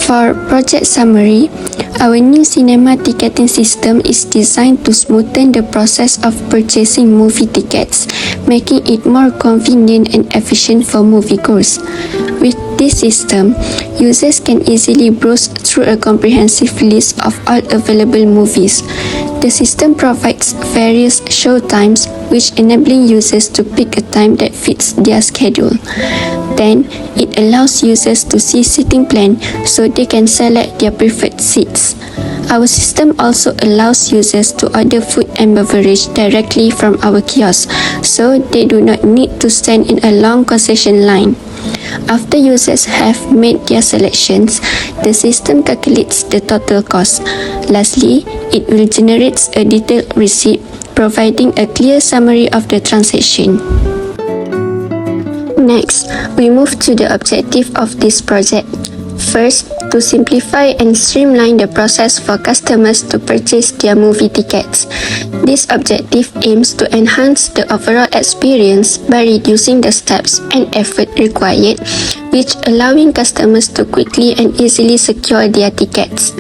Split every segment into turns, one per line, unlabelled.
For project summary, our new cinema ticketing system is designed to smoothen the process of purchasing movie tickets, making it more convenient and efficient for moviegoers. With this system, users can easily browse through a comprehensive list of all available movies. The system provides various show times, which enabling users to pick a time that fits their schedule. Then, it allows users to see seating plan so they can select their preferred seats. Our system also allows users to order food and beverage directly from our kiosk, so they do not need to stand in a long concession line. After users have made their selections, the system calculates the total cost. Lastly, it will generate a detailed receipt, providing a clear summary of the transaction. Next, we move to the objective of this project. First, to simplify and streamline the process for customers to purchase their movie tickets. This objective aims to enhance the overall experience by reducing the steps and effort required, which allowing customers to quickly and easily secure their tickets.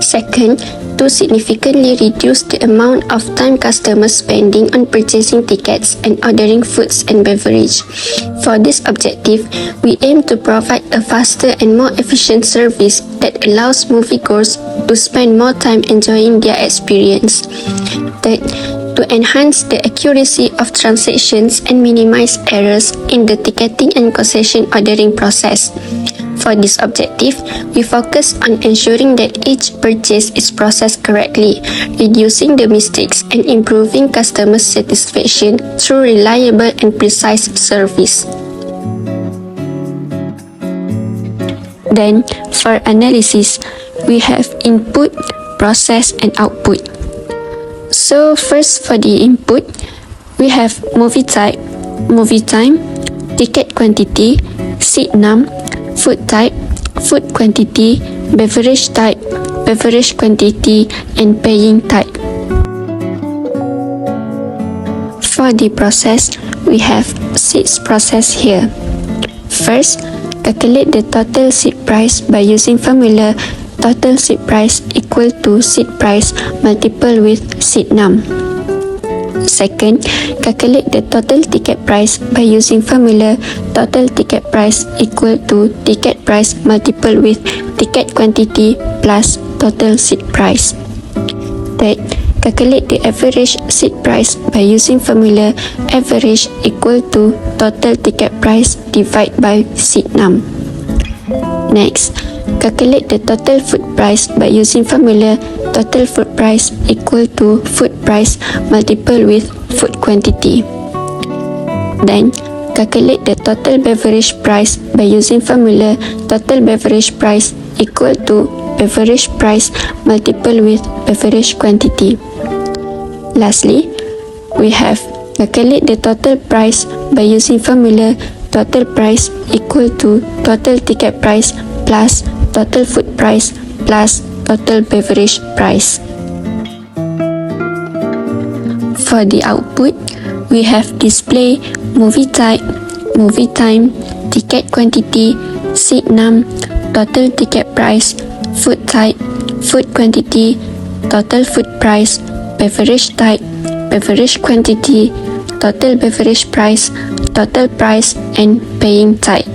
Second, to significantly reduce the amount of time customers spending on purchasing tickets and ordering foods and beverage. For this objective, we aim to provide a faster and more efficient service that allows moviegoers to spend more time enjoying their experience. Third, to enhance the accuracy of transactions and minimize errors in the ticketing and concession ordering process. For this objective, we focus on ensuring that each purchase is processed correctly, reducing the mistakes and improving customer satisfaction through reliable and precise service. Then, for analysis, we have input, process, and output. So, first for the input, we have movie type, movie time, ticket quantity, seat num, food type, food quantity, beverage type, beverage quantity, and paying type. For the process, we have 6 process here. First, calculate the total seat price by using formula total seat price equal to seat price multiple with seat num. Second, calculate the total ticket price by using formula total ticket price equal to ticket price multiple with ticket quantity plus total seat price. Third, calculate the average seat price by using formula average equal to total ticket price divided by seat num. Next, calculate the total food price by using formula total food price equal to food price multiple with food quantity. Then, calculate the total beverage price by using formula total beverage price equal to beverage price multiple with beverage quantity. Lastly, we have calculate the total price by using formula total price equal to total ticket price plus total food price plus total beverage price. For the output, we have display movie type, movie time, ticket quantity, seat num, total ticket price, food type, food quantity, total food price, beverage type, beverage quantity, total beverage price, total price, and paying type.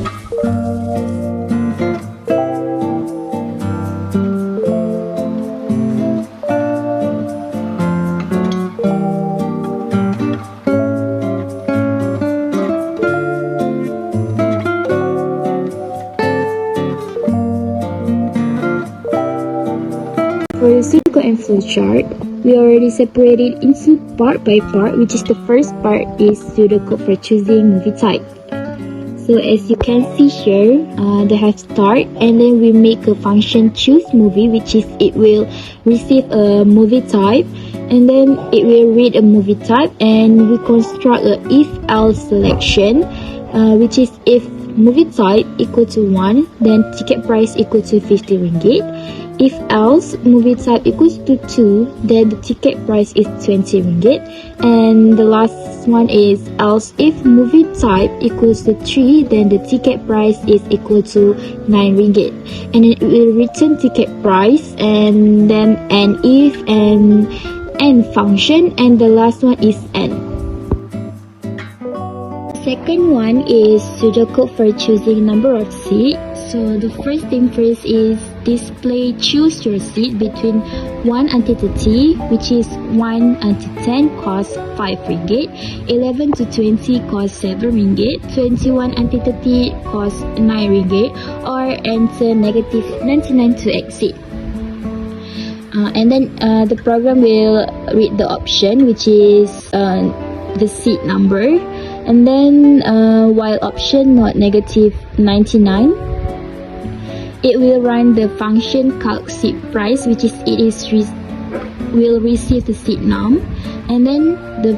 For the circle and flow chart, we already separated into part by part, which is the first part is pseudocode for choosing movie type. So as you can see here, they have start, and then we make a function choose movie, which is it will receive a movie type, and then it will read a movie type, and we construct a if else selection, which is if movie type equal to 1, then ticket price equal to 50 ringgit. If else movie type equals to 2, then the ticket price is 20 ringgit. And the last one is else if movie type equals to 3, then the ticket price is equal to 9 ringgit. And then it will return ticket price, and then an if and n function, and the last one is n. Second one is pseudocode for choosing number of seat. So the first thing first is display choose your seat between 1 until 30, which is 1 until 10 costs 5 ringgit, 11 to 20 costs 7 ringgit, 21 until 30 costs 9 ringgit, or enter negative 99 to exit. And then the program will read the option, which is the seat number, and then while option not negative 99, it will run the function calc seat price, which is will receive the seat num, and then the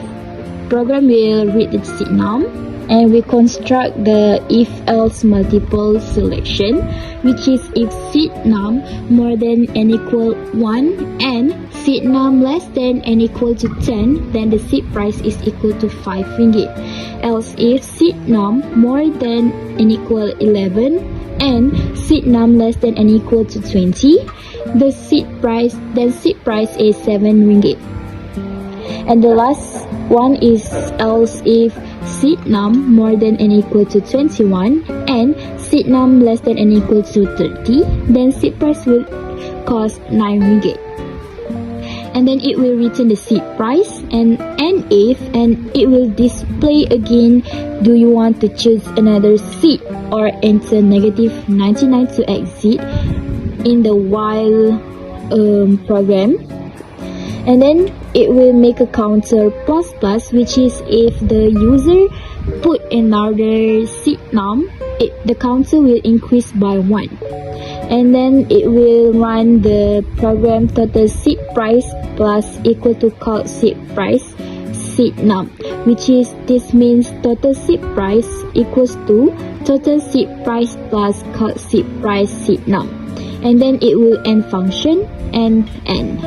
program will read the seat num, and we construct the if else multiple selection, which is if seat num more than and equal 1 and seat num less than and equal to 10, then the seat price is equal to 5 ringgit. Else if seat num more than and equal 11 and seat num less than and equal to 20, the seat price is 7 ringgit. And the last one is else if seat num more than and equal to 21 and seat num less than and equal to 30, then seat price will cost 9 ringgit. And then it will return the seat price and if, and it will display again, do you want to choose another seat or enter negative 99 to exit in the while program. And then it will make a counter plus plus, which is if the user put another seat num, the counter will increase by 1. And then it will run the program total seat price plus equal to calc seat price seat num, which is this means total seat price equals to total seat price plus calc seat price seat num, and then it will end function and end.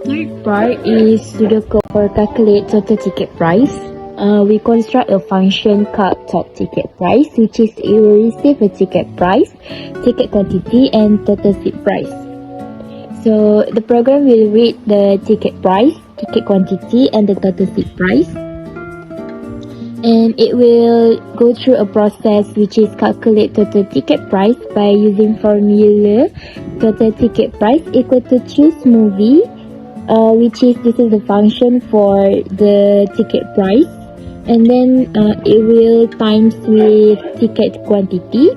Third part is pseudocode for calculate total ticket price. We construct a function called top ticket price, which is it will receive a ticket price, ticket quantity, and total seat price. So the program will read the ticket price, ticket quantity, and the total seat price, and it will go through a process which is calculate total ticket price by using formula total ticket price equal to choose movie, which is this is the function for the ticket price. And then it will times with ticket quantity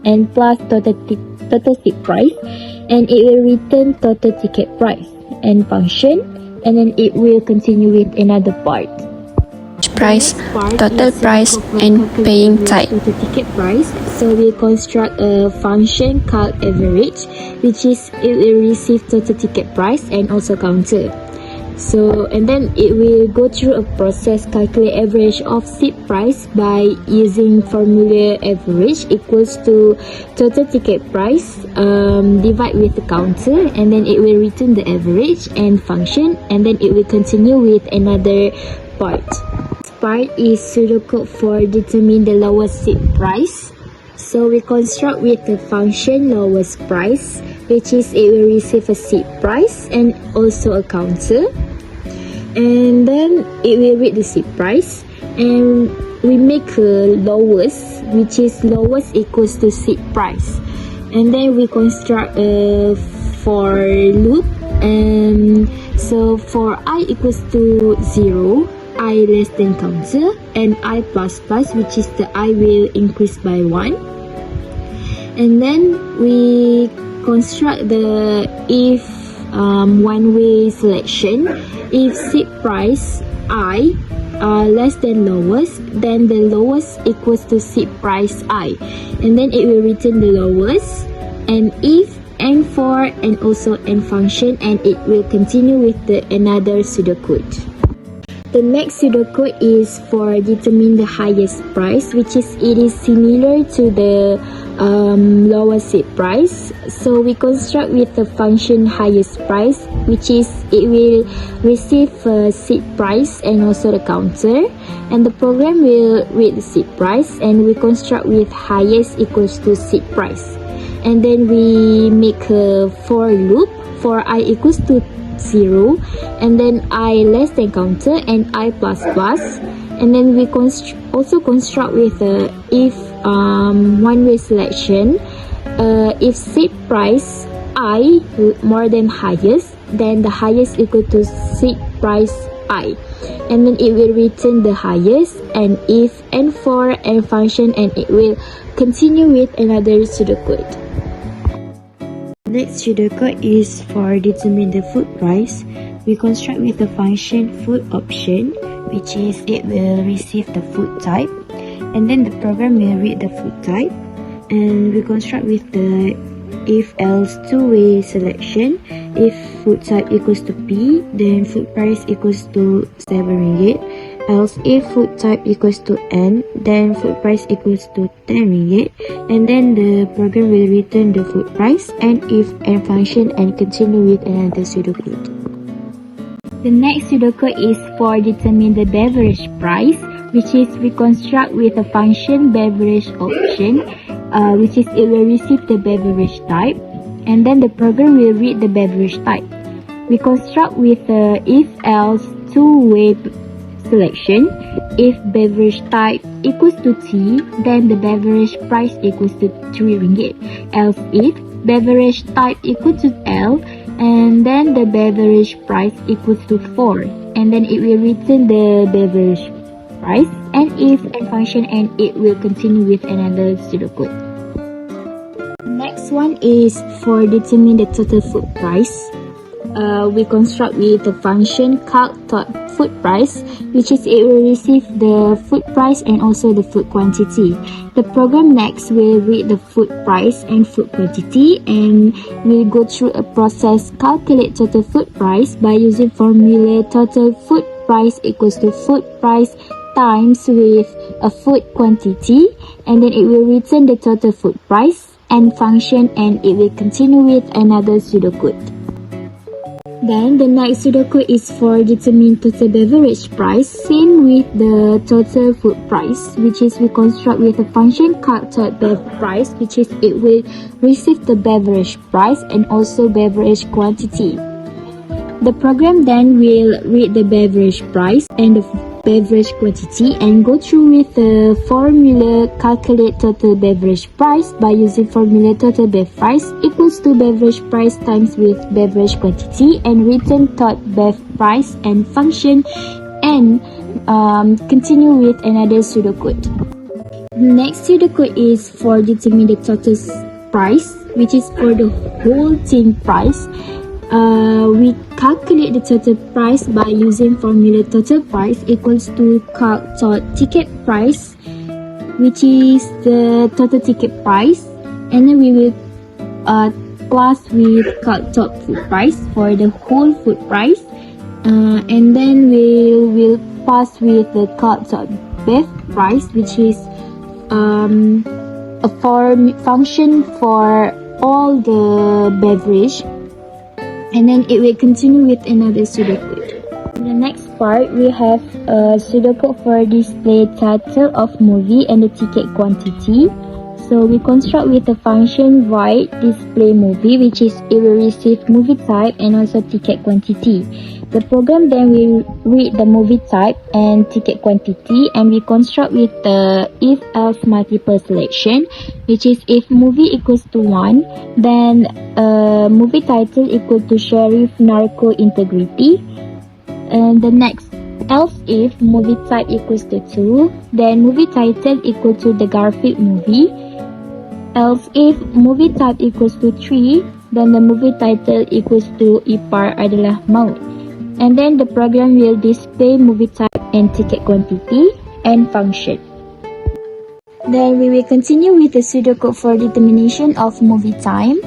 and plus total seat price, and it will return total ticket price and function, and then it will continue with another part.
Price, total price, and paying type.
Total ticket price. So we construct a function called average, which is it will receive total ticket price and also counter. So and then it will go through a process calculate average of seat price by using formula average equals to total ticket price divide with the counter, and then it will return the average and function, and then it will continue with another part. This part is pseudocode for determine the lowest seat price. So we construct with the function lowest price, which is it will receive a seat price and also a counter, and then it will read the seat price, and we make a lowest, which is lowest equals to seat price, and then we construct a for loop, and so for I equals to 0, I less than counter, and I plus plus, which is the I will increase by 1, and then we construct the if one-way selection. If seat price I less than lowest, then the lowest equals to seed price I, and then it will return the lowest, and if N4 and also N function, and it will continue with the another pseudocode. The next pseudocode is for determine the highest price, which is it is similar to the lowest seed price. So we construct with the function highest price, which is it will receive seed price and also the counter, and the program will read the seed price, and we construct with highest equals to seed price, and then we make a for loop for I equals to 0, and then I less than counter and I plus plus, and then we also construct with the if one-way selection. If seed price I more than highest, then the highest equal to seed price I, and then it will return the highest, and if N4 N function, and it will continue with another pseudocode.
Next pseudocode is for determine the food price. We construct with the function food option, which is it will receive the food type, and then the program will read the food type, and we construct with the if else two-way selection. If food type equals to P, then food price equals to 7 ringgit. Else if food type equals to N, then food price equals to 10 ringgit, and then the program will return the food price, and if N function, and continue with another pseudocode.
The next pseudocode is for determine the beverage price, which is we construct with a function beverage option, which is it will receive the beverage type, and then the program will read the beverage type. We construct with the if else two-way selection. If beverage type equals to T, then the beverage price equals to 3 ringgit. Else if beverage type equals to L, and then the beverage price equals to 4, and then it will return the beverage price, and if N function, and it will continue with another pseudocode. Next one is for determine the total food price. We construct with the function calc.food price, which is it will receive the food price and also the food quantity. The program next will read the food price and food quantity, and will go through a process calculate total food price by using formula total food price equals to food price times with a food quantity, and then it will return the total food price and function, and it will continue with another pseudocode. Then the next pseudocode is for determine total beverage price, same with the total food price, which is we construct with a function calc.bev price, which is it will receive the beverage price and also beverage quantity. The program then will read the beverage price and the beverage quantity, and go through with the formula calculate total beverage price by using formula total bev price equals to beverage price times with beverage quantity, and return tot bev price and function, and continue with another pseudocode. The next pseudocode is for determine the total price, which is for the whole thing price. We calculate the total price by using formula total price equals to calc.ticket price, which is the total ticket price, and then we will plus with calc.food price for the whole food price, and then we will pass with the calc.bev price, which is a function for all the beverage, and then it will continue with another pseudocode. In the next part, we have a pseudocode for display title of movie and the ticket quantity. So we construct with the function void display movie, which is it will receive movie type and also ticket quantity. The program then will read the movie type and ticket quantity, and we construct with the if else multiple selection, which is if movie equals to 1, then movie title equal to Sheriff Narco Integrity, and the next else if movie type equals to 2, then movie title equal to The Garfield Movie. Else if movie type equals to 3, then the movie title equals to Ipar Adalah Maut. and then the program will display movie type and ticket quantity and function. Then we will continue with the pseudocode for determination of movie time,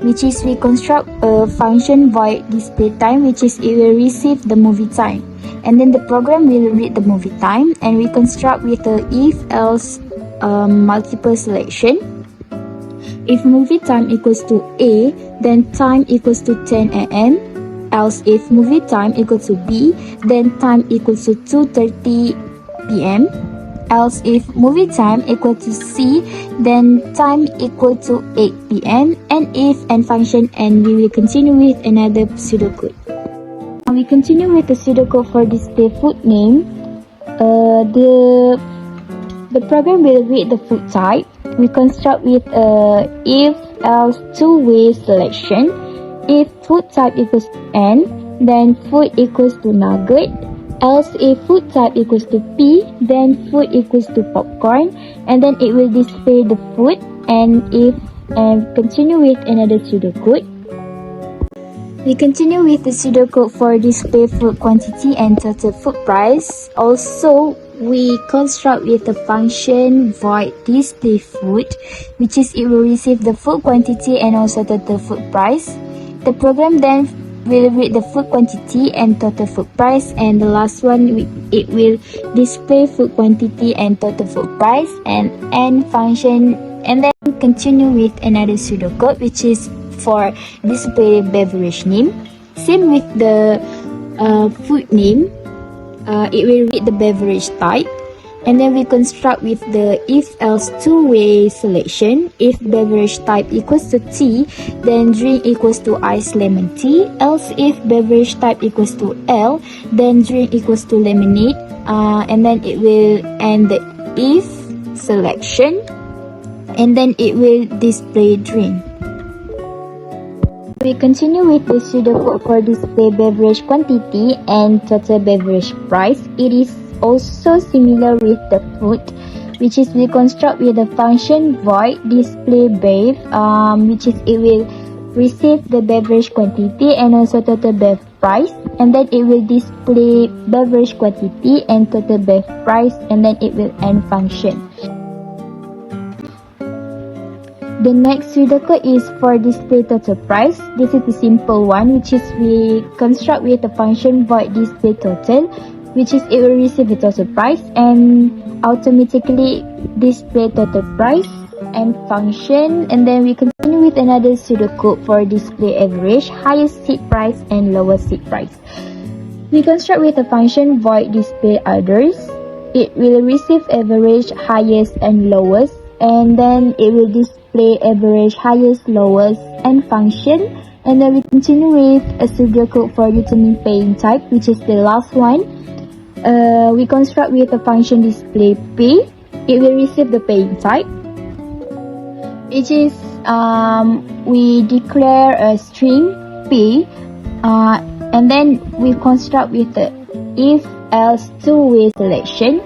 which is we construct a function void display time, which is it will receive the movie time, and then the program will read the movie time, and we construct with the if else multiple selection. If movie time equals to A, then time equals to 10 AM. Else if movie time equals to B, then time equals to 2:30 PM. Else if movie time equal to C, then time equal to 8 PM. And if and function, and we will continue with another pseudocode. Now we continue with the pseudocode for display food name. The program will read the food type. We construct with a if else two-way selection. If food type equals to N, then food equals to nugget. Else if food type equals to P, then food equals to popcorn, and then it will display the food. And continue with another pseudocode. We continue with the pseudocode for display food quantity and total food price. Also, we construct with the function void display food, which is it will receive the food quantity and also total food price. The program then will read the food quantity and total food price, and the last one it will display food quantity and total food price and function, and then continue with another pseudocode, which is for display beverage name. Same with the food name, it will read the beverage type, and then we construct with the if else two-way selection. If beverage type equals to T, then drink equals to iced lemon tea. Else if beverage type equals to L, then drink equals to lemonade, and then it will end the if selection, and then it will display drink. We continue with the pseudocode for display beverage quantity and total beverage price. It is also similar with the food, which is we construct with the function void display bev, which is it will receive the beverage quantity and also total bev price, and then it will display beverage quantity and total bev price, and then it will end function. The next pseudocode is for display total price. This is the simple one, which is we construct with the function void display total, which is it will receive the total price and automatically display total price and function. And then we continue with another pseudocode for display average, highest seat price and lowest seat price. We construct with the function void display others. It will receive average, highest and lowest, and then it will display average, highest, lowest and function. And then we continue with a pseudocode for determine paying type, which is the last one. We construct with a function display pay. It will receive the paying type, which is we declare a string pay, and then we construct with the if else two-way selection.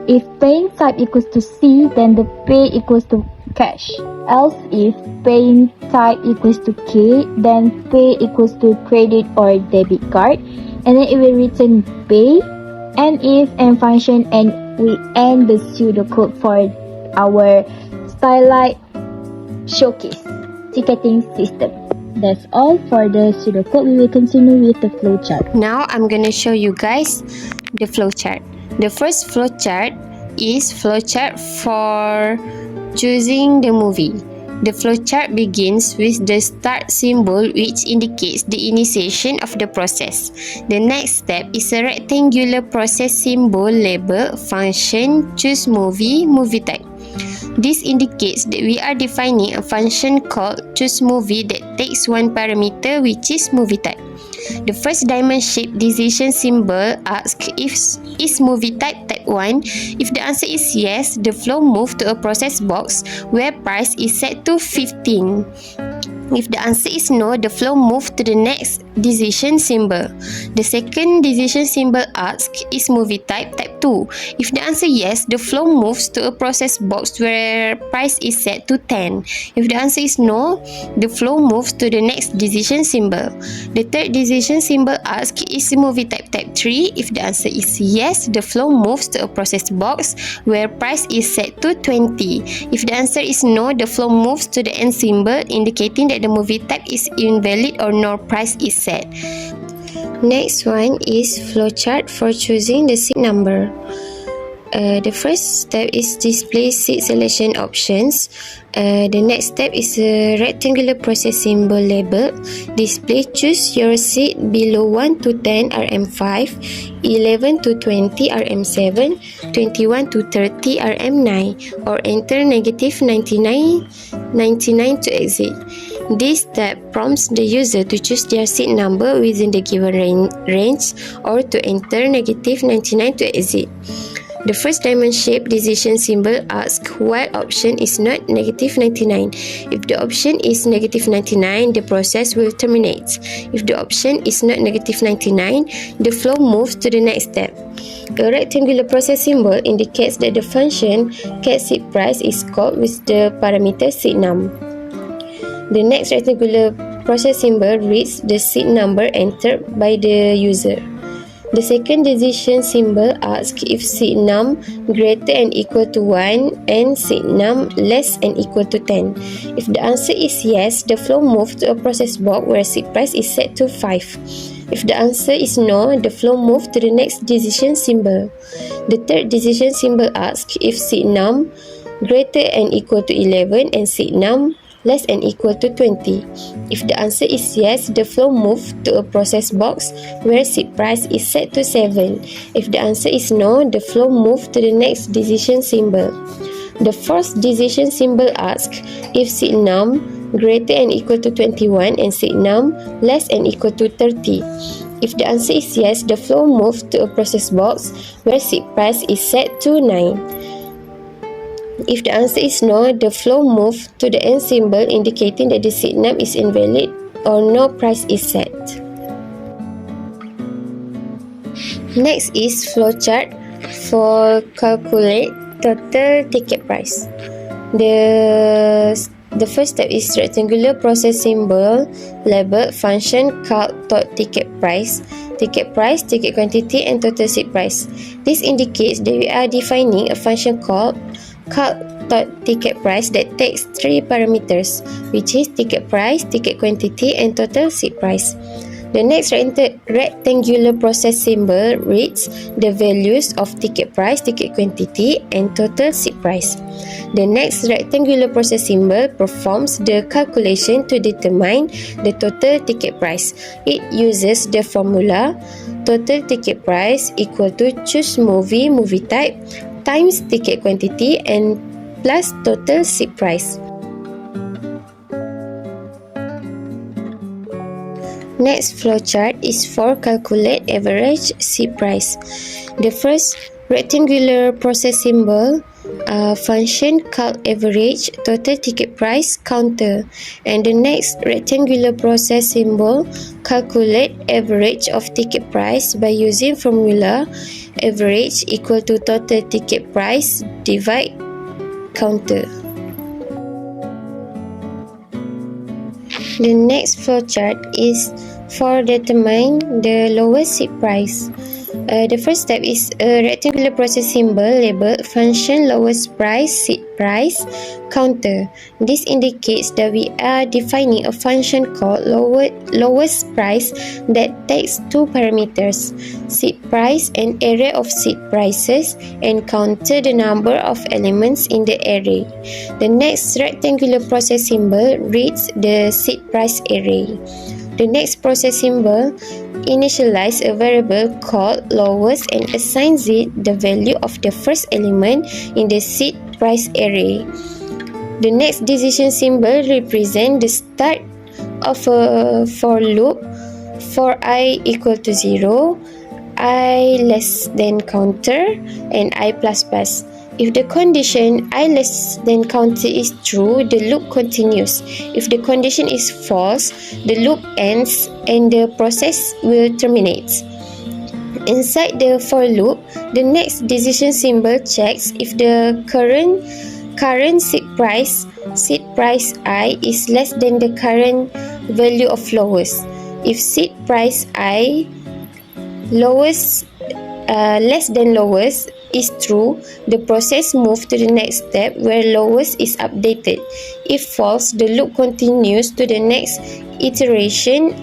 If paying type equals to C, then the pay equals to cash. Else if paying type equals to K, then pay equals to credit or debit card, and then it will return pay. And if and function, and we end the pseudocode for our Starlight showcase ticketing system. That's all for the pseudocode. We will continue with the flowchart.
Now I'm gonna show you guys the flowchart. The first flowchart is flowchart for choosing the movie. The flowchart begins with the start symbol, which indicates the initiation of the process. The next step is a rectangular process symbol labeled function choose movie type. This indicates that we are defining a function called choose movie that takes one parameter, which is movie type. The first diamond-shaped decision symbol asks if is movie type 1. If the answer is yes, the flow moves to a process box where price is set to 15. If the answer is no, the flow moves to the next decision symbol. The second decision symbol asks is movie type 2.
2. If the answer yes, the flow moves to a process box where price is set to 10. If the answer is no, the flow moves to the next decision symbol. The third decision symbol asks, is movie type 3? If the answer is yes, the flow moves to a process box where price is set to 20. If the answer is no, the flow moves to the end symbol indicating that the movie type is invalid or no price is set. Next one is flowchart for choosing the seat number. The first step is display seat selection options. The next step is a rectangular process symbol label. Display choose your seat below 1 to 10 RM5, 11 to 20 RM7, 21 to 30 RM9, or enter negative 99 to exit. This step prompts the user to choose their seat number within the given range or to enter negative 99 to exit. The first diamond shape decision symbol asks why option is not negative 99. If the option is negative 99, the process will terminate. If the option is not negative 99, the flow moves to the next step. A rectangular process symbol indicates that the function get seat price is called with the parameter seat num. The next rectangular process symbol reads the seat number entered by the user. The second decision symbol asks if seat num greater and equal to 1 and seat num less and equal to 10. If the answer is yes, the flow moves to a process box where seat price is set to 5. If the answer is no, the flow moves to the next decision symbol. The third decision symbol asks if seat num greater and equal to 11 and seat num less and equal to 20. If the answer is yes, the flow moves to a process box where seat price is set to 7. If the answer is no, the flow moves to the next decision symbol. The fourth decision symbol asks if seat num greater and equal to 21 and seat num less and equal to 30. If the answer is yes, the flow moves to a process box where seat price is set to 9. If the answer is no, the flow moves to the end symbol indicating that the seat num is invalid or no price is set. Next is flowchart for calculate total ticket price. The first step is rectangular process symbol labeled function calc tot ticket price, ticket quantity and total seat price. This indicates that we are defining a function called calc tot ticket price that takes three parameters, which is ticket price, ticket quantity and total seat price. The next rectangular process symbol reads the values of ticket price, ticket quantity and total seat price. The next rectangular process symbol performs the calculation to determine the total ticket price. It uses the formula total ticket price equal to choose movie type times ticket quantity and plus total seat price. Next flowchart is for calculate average seat price. The first rectangular process symbol function calc average total ticket price counter, and the next rectangular process symbol calculate average of ticket price by using formula average equal to total ticket price divide counter. The next flowchart is for determine the lowest seat price. The first step is a rectangular process symbol labeled function lowest price seat price counter. This indicates that we are defining a function called lowest price that takes two parameters, seat price and array of seat prices, and counter the number of elements in the array. The next rectangular process symbol reads the seat price array. The next process symbol initialize a variable called lowest and assigns it the value of the first element in the seat price array. The next decision symbol represents the start of a for loop for I equal to 0, I less than counter, and I plus plus. If the condition I less than counter is true, the loop continues. If the condition is false, the loop ends and the process will terminate. Inside the for loop, the next decision symbol checks if the current seed price I is less than the current value of lowest. If seed price I less than lowest is true, the process moves to the next step where lowest is updated. If false, the loop continues to the next iteration.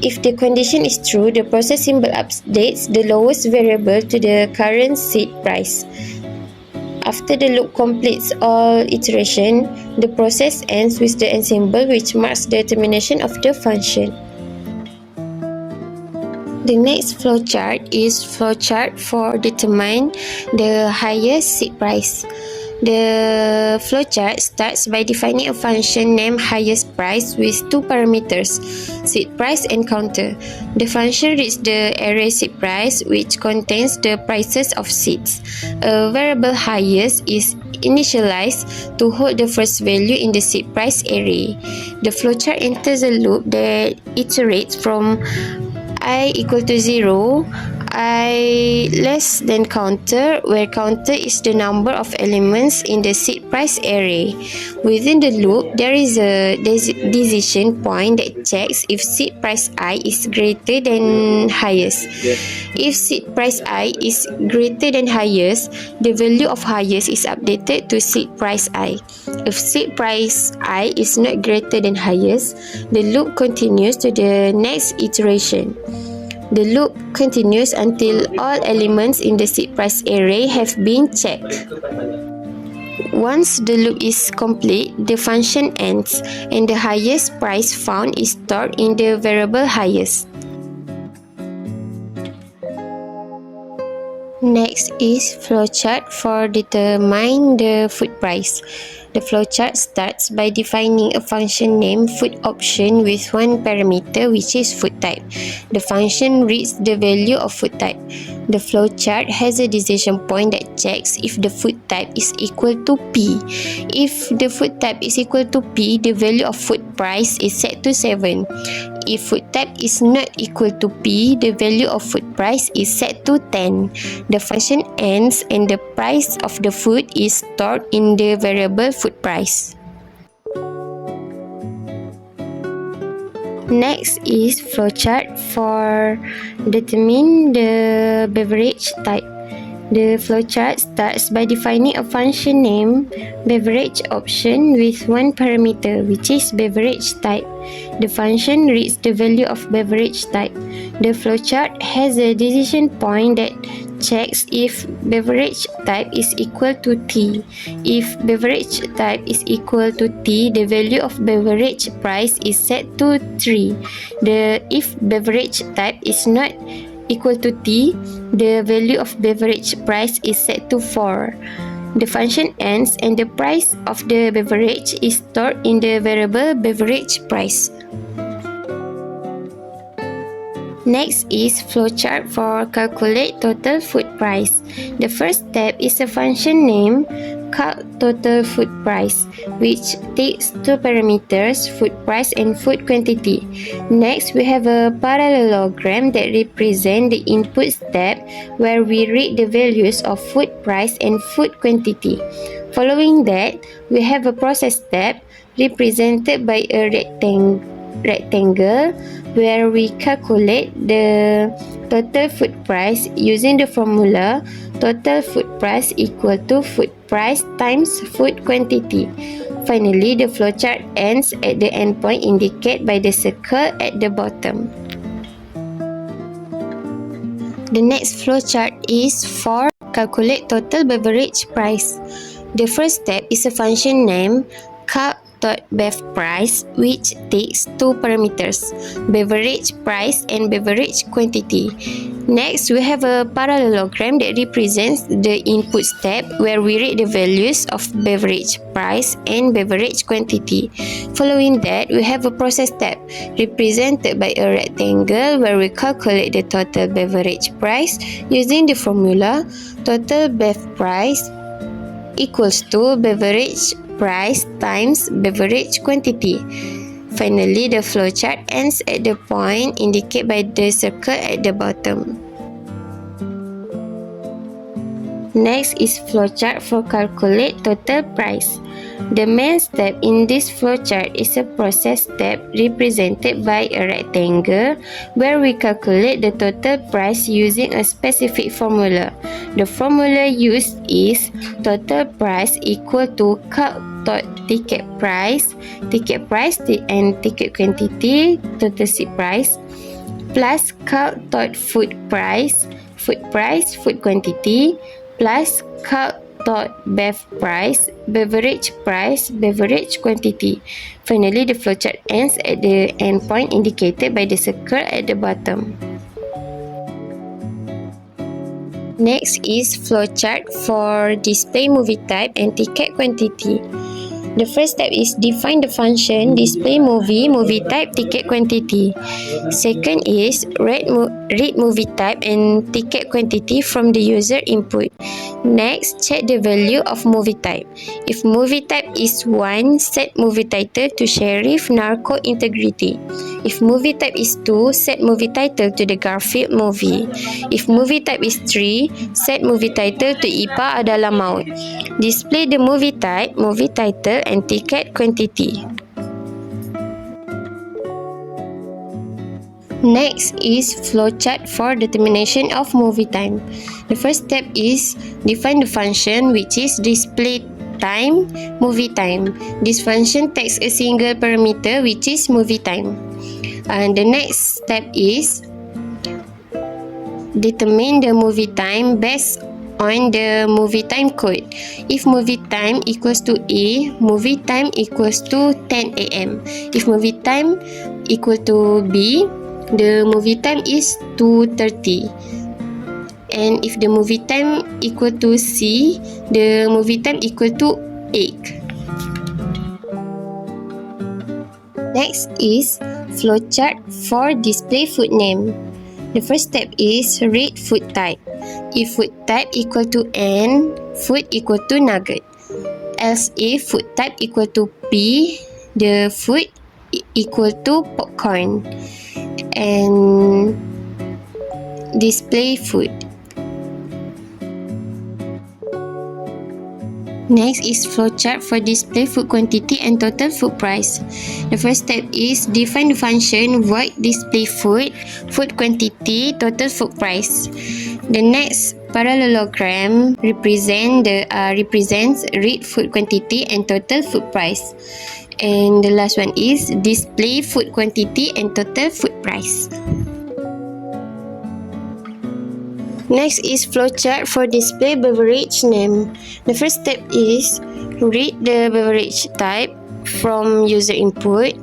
If the condition is true, the process symbol updates the lowest variable to the current seed price. After the loop completes all iteration, the process ends with the end symbol, which marks the termination of the function. The next flowchart is flowchart for determine the highest seed price. The flowchart starts by defining a function named highest price with two parameters, seed price and counter. The function reads the array seed price, which contains the prices of seeds. A variable highest is initialized to hold the first value in the seed price array. The flowchart enters a loop that iterates from I equal to 0, I less than counter, where counter is the number of elements in the seed price array. Within the loop, there is a decision point that checks if seed price I is greater than highest. If seed price I is greater than highest, the value of highest is updated to seed price I. If seed price I is not greater than highest, the loop continues to the next iteration. The loop continues until all elements in the seed price array have been checked. Once the loop is complete, the function ends and the highest price found is stored in the variable highest. Next is flowchart for determine the food price. The flowchart starts by defining a function named food option with one parameter, which is food type. The function reads the value of food type. The flowchart has a decision point that checks if the food type is equal to P. If the food type is equal to P, the value of food price is set to 7. If food type is not equal to P, the value of food price is set to 10. The function ends and the price of the food is stored in the variable food price. Next is flowchart for determine the beverage type. The flowchart starts by defining a function named beverage option with one parameter, which is beverage type. The function reads the value of beverage type. The flowchart has a decision point that checks if beverage type is equal to T. If beverage type is equal to T, the value of beverage price is set to 3. If beverage type is not equal to T, the value of beverage price is set to 4. The function ends and the price of the beverage is stored in the variable beverage price. Next is flowchart for calculate total food price. The first step is a function named calc total food price, which takes two parameters, food price and food quantity. Next, we have a parallelogram that represents the input step where we read the values of food price and food quantity. Following that, we have a process step represented by a rectangle where we calculate the total food price using the formula total food price equal to food price times food quantity. Finally, the flowchart ends at the endpoint indicated by the circle at the bottom. The next flowchart is for calculate total beverage price. The first step is a function named calc.bev price, which takes two parameters, beverage price and beverage quantity. Next, we have a parallelogram that represents the input step where we read the values of beverage price and beverage quantity. Following that, we have a process step represented by a rectangle where we calculate the total beverage price using the formula total bev price equals to beverage price times beverage quantity. Finally, the flowchart ends at the point indicated by the circle at the bottom. Next is flowchart for calculate total price. The main step in this flowchart is a process step represented by a rectangle where we calculate the total price using a specific formula. The formula used is total price equal to ticket price and ticket quantity, total seat price, plus food price, food quantity, plus bev price, beverage quantity. Finally, the flowchart ends at the endpoint indicated by the circle at the bottom. Next is flowchart for display movie type and ticket quantity. The first step is define the function display movie type, ticket quantity. Second is read movie type and ticket quantity from the user input. Next, check the value of movie type. If movie type is 1, set movie title to Sheriff Narco Integrity. If movie type is 2, set movie title to the Garfield movie. If movie type is 3, set movie title to Ipa Adalah Maut. Display the movie type, movie title and ticket quantity. Next is flowchart for determination of movie time. The first step is define the function which is display time, movie time. This function takes a single parameter which is movie time. And the next step is determine the movie time based on the movie time code. If movie time equals to A, movie time equals to 10 AM. If movie time equal to B, the movie time is 2:30. And if the movie time equal to C, the movie time equal to 8. Next is flowchart for display food name. The first step is read food type. If food type equal to N, food equal to nugget. Else if food type equal to P, the food equal to popcorn. And display food. Next is flowchart for display food quantity and total food price. The first step is define the function void display food quantity, total food price. The next parallelogram represents read food quantity and total food price. And the last one is display food quantity and total food price. Next is flowchart for display beverage name. The first step is read the beverage type from user input,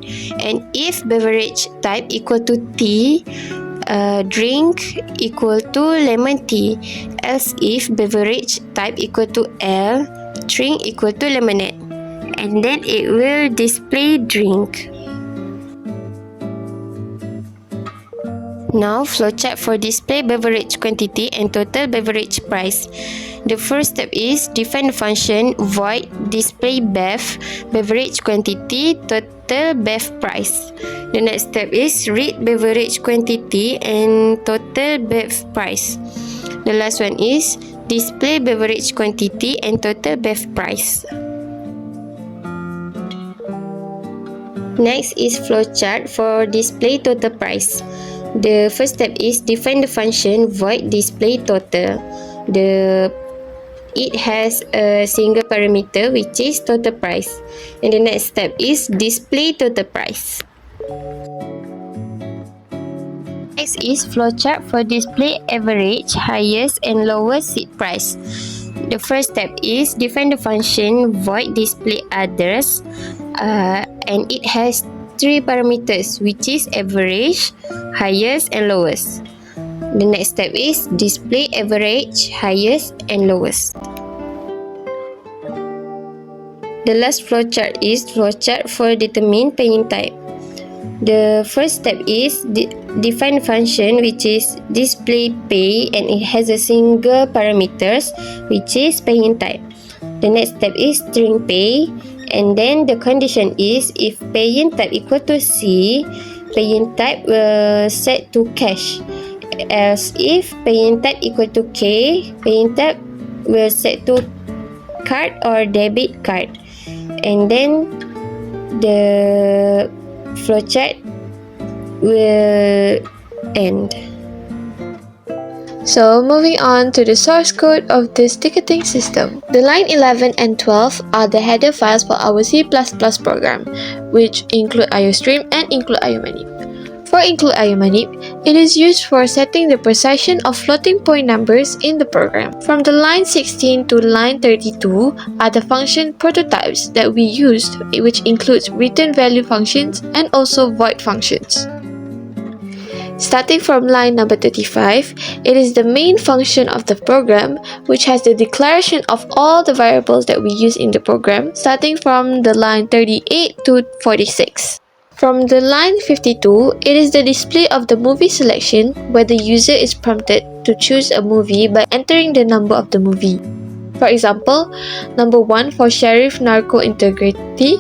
and if beverage type equal to tea, drink equal to lemon tea. Else if beverage type equal to L, drink equal to lemonade. And then it will display drink. Now flowchart for display beverage quantity and total beverage price. The first step is define the function void display beverage quantity, total bev price. The next step is read beverage quantity and total bev price. The last one is display beverage quantity and total bev price. Next is flowchart for display total price. The first step is define the function void display total. It has a single parameter which is total price. And the next step is display total price. Next is flowchart for display average, highest and lowest seat price. The first step is define the function void display others, and it has 3 parameters which is average, highest and lowest. The next step is display average, highest and lowest. The last flowchart is flowchart for determine paying type. The first step is define function which is display pay, and it has a single parameters which is paying type. The next step is string pay, And then the condition is if paying type equal to C, paying type will set to cash. As if paying type equal to K, paying type will set to card or debit card. And then the flowchart will end.
So moving on to the source code of this ticketing system. The line 11 and 12 are the header files for our C++ program, which include IOStream and include IOManip. For include IOManip, it is used for setting the precision of floating point numbers in the program. From the line 16 to line 32 are the function prototypes that we used, which includes return value functions and also void functions. Starting from line number 35, it is the main function of the program, which has the declaration of all the variables that we use in the program, starting from the line 38 to 46. From the line 52, it is the display of the movie selection, where the user is prompted to choose a movie by entering the number of the movie. For example, number 1 for Sheriff Narco Integrity,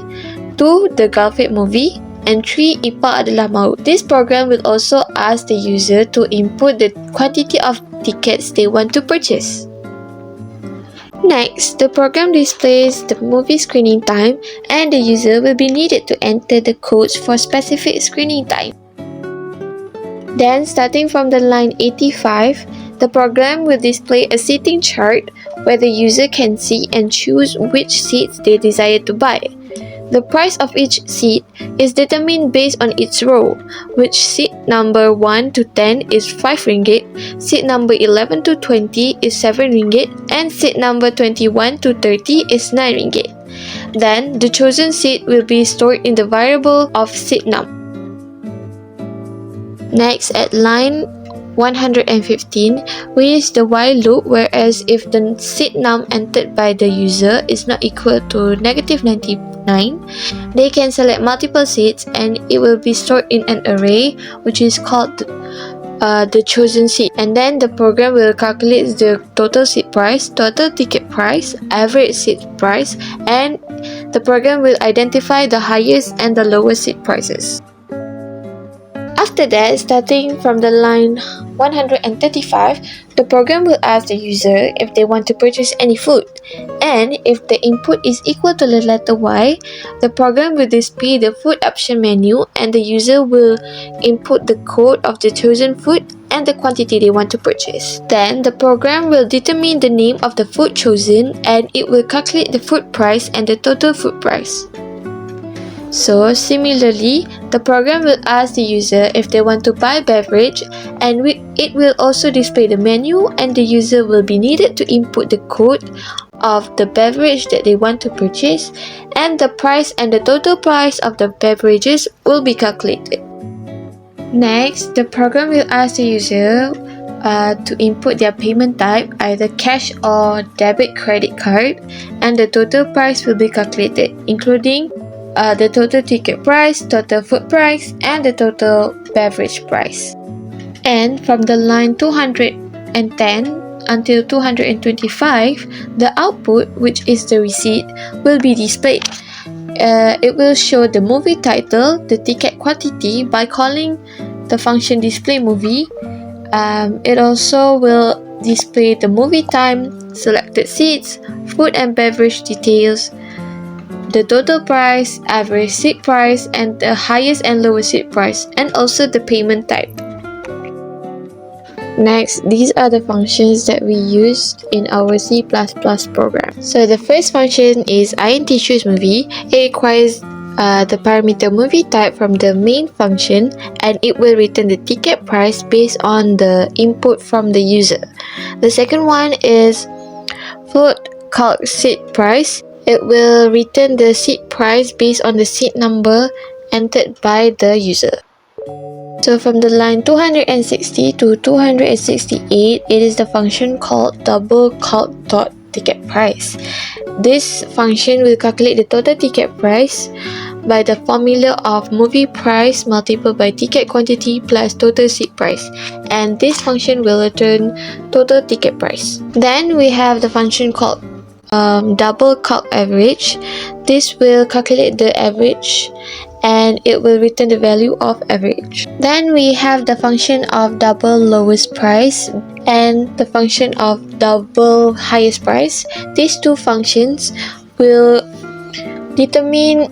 2 the Gulfate movie, and 3 Ipa Adalah Maut. This program will also ask the user to input the quantity of tickets they want to purchase. Next, the program displays the movie screening time, and the user will be needed to enter the codes for specific screening time. Then, starting from the line 85, the program will display a seating chart where the user can see and choose which seats they desire to buy. The price of each seat is determined based on its row, which seat number 1 to 10 is 5 ringgit, seat number 11 to 20 is 7 ringgit, and seat number 21 to 30 is 9 ringgit. Then, the chosen seat will be stored in the variable of seat num. Next, at line 115, we use the while loop, whereas if the seat num entered by the user is not equal to -99, they can select multiple seats and it will be stored in an array which is called the chosen seat. And then the program will calculate the total seat price, total ticket price, average seat price, and the program will identify the highest and the lowest seat prices. After that, starting from the line 135, the program will ask the user if they want to purchase any food, and if the input is equal to the letter Y, the program will display the food option menu and the user will input the code of the chosen food and the quantity they want to purchase. Then, the program will determine the name of the food chosen and it will calculate the food price and the total food price. So, similarly, the program will ask the user if they want to buy beverage, and it will also display the menu, and the user will be needed to input the code of the beverage that they want to purchase, and the price and the total price of the beverages will be calculated. Next, the program will ask the user to input their payment type, either cash or debit credit card, and the total price will be calculated, including the total ticket price, total food price, and the total beverage price. And from the line 210 until 225, the output, which is the receipt, will be displayed. It will show the movie title, the ticket quantity by calling the function display movie. It also will display the movie time, selected seats, food and beverage details, the total price, average seat price, and the highest and lowest seat price, and also the payment type. Next, these are the functions that we used in our C++ program. So the first function is int_choose_movie. It requires the parameter movie type from the main function, and it will return the ticket price based on the input from the user. The second one is float calc seat price. It will return the seat price based on the seat number entered by the user. So from the line 260 to 268, it is the function called double calc dot ticket price. This function will calculate the total ticket price by the formula of movie price multiplied by ticket quantity plus total seat price, and this function will return total ticket price. Then we have the function called double calc average. this will calculate the average and it will return the value of average. Then we have the function of double lowest price and the function of double highest price. These two functions will determine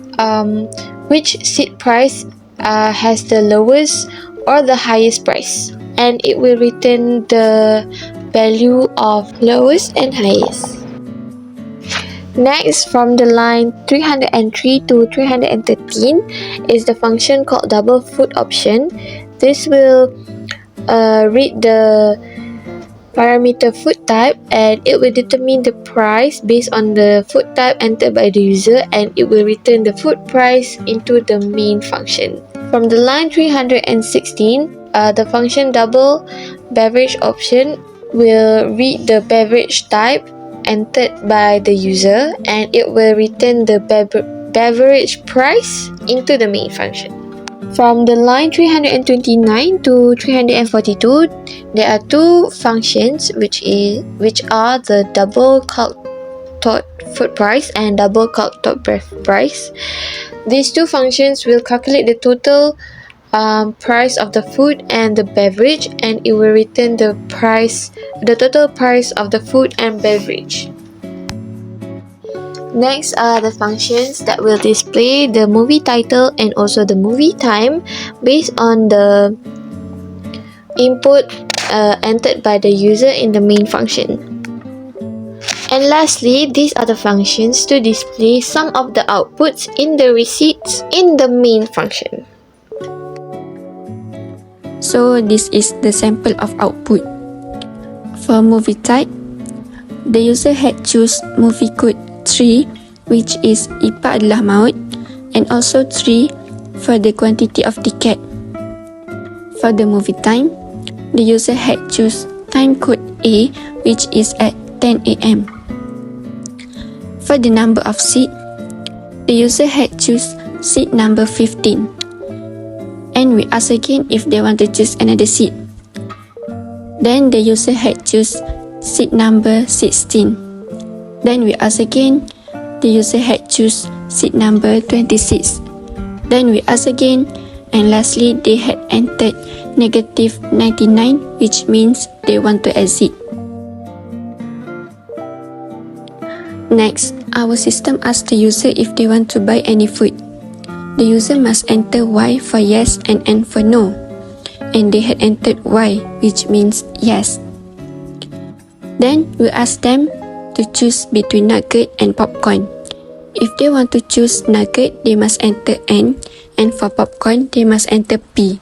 which seed price has the lowest or the highest price, and it will return the value of lowest and highest. Next, from the line 303 to 313 is the function called double food option. This will read the parameter food type and it will determine the price based on the food type entered by the user, and it will return the food price into the main function. From the line 316, the function double beverage option will read the beverage type entered by the user and it will return the beverage price into the main function. From the line 329 to 342, there are two functions which are the double calc tot food price and double calc tot breath price. These two functions will calculate the total price of the food and the beverage, and it will return the total price of the food and beverage. Next are the functions that will display the movie title and also the movie time based on the input entered by the user in the main function. And lastly, these are the functions to display some of the outputs in the receipts in the main function.
So this is the sample of output. For movie type, the user had choose movie code 3, which is IPA adalah maut, and also 3 for the quantity of ticket. For the movie time, the user had choose time code A, which is at 10 AM. For the number of seat, the user had choose seat number 15. And we ask again if they want to choose another seat. Then the user had choose seat number 16. Then we ask again, the user had choose seat number 26. Then we ask again, and lastly they had entered negative 99, which means they want to exit. Next, our system asks the user if they want to buy any food. The user must enter Y for yes and N for no, and they had entered Y, which means yes. Then we ask them to choose between nugget and popcorn. If they want to choose nugget, they must enter N, and for popcorn, they must enter P.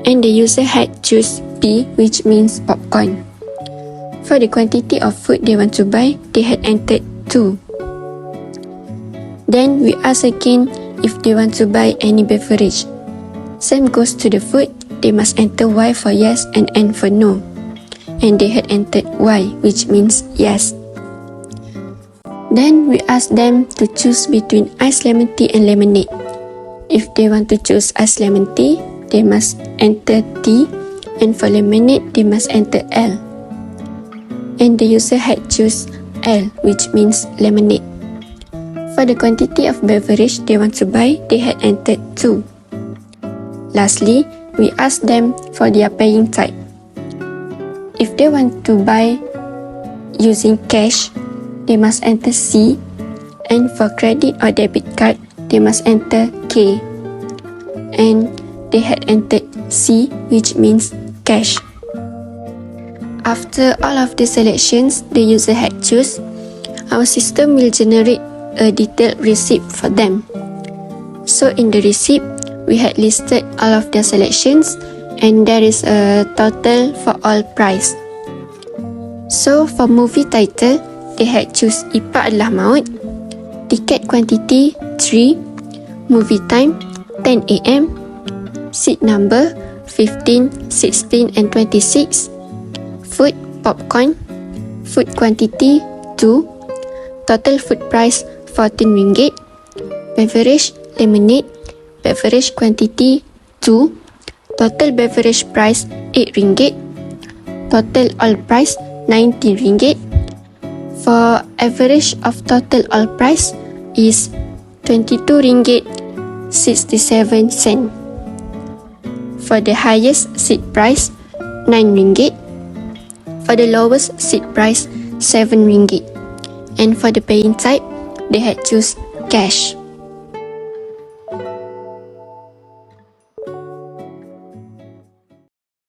And the user had choose P, which means popcorn. For the quantity of food they want to buy, they had entered 2. Then we ask again if they want to buy any beverage. Same goes to the food, they must enter Y for yes and N for no. And they had entered Y, which means yes. Then we ask them to choose between iced lemon tea and lemonade. If they want to choose iced lemon tea, they must enter T, and for lemonade, they must enter L. And the user had choose L, which means lemonade. For the quantity of beverage they want to buy, they had entered 2. Lastly, we ask them for their paying type. If they want to buy using cash, they must enter C, and for credit or debit card, they must enter K. And they had entered C, which means cash. After all of the selections the user had choose, our system will generate a detailed receipt for them. So in the receipt, we had listed all of their selections and there is a total for all price. So for movie title, they had choose IPA adalah maut, ticket quantity 3, movie time 10 AM, seat number 15, 16 and 26, food popcorn, food quantity 2, total food price 14 ringgit, beverage lemonade, beverage quantity 2, total beverage price 8 ringgit, total all price 19 ringgit. For average of total all price, is RM22.67. For the highest seat price, RM9. For the lowest seat price, RM7. And for the paying type, they had choose cash.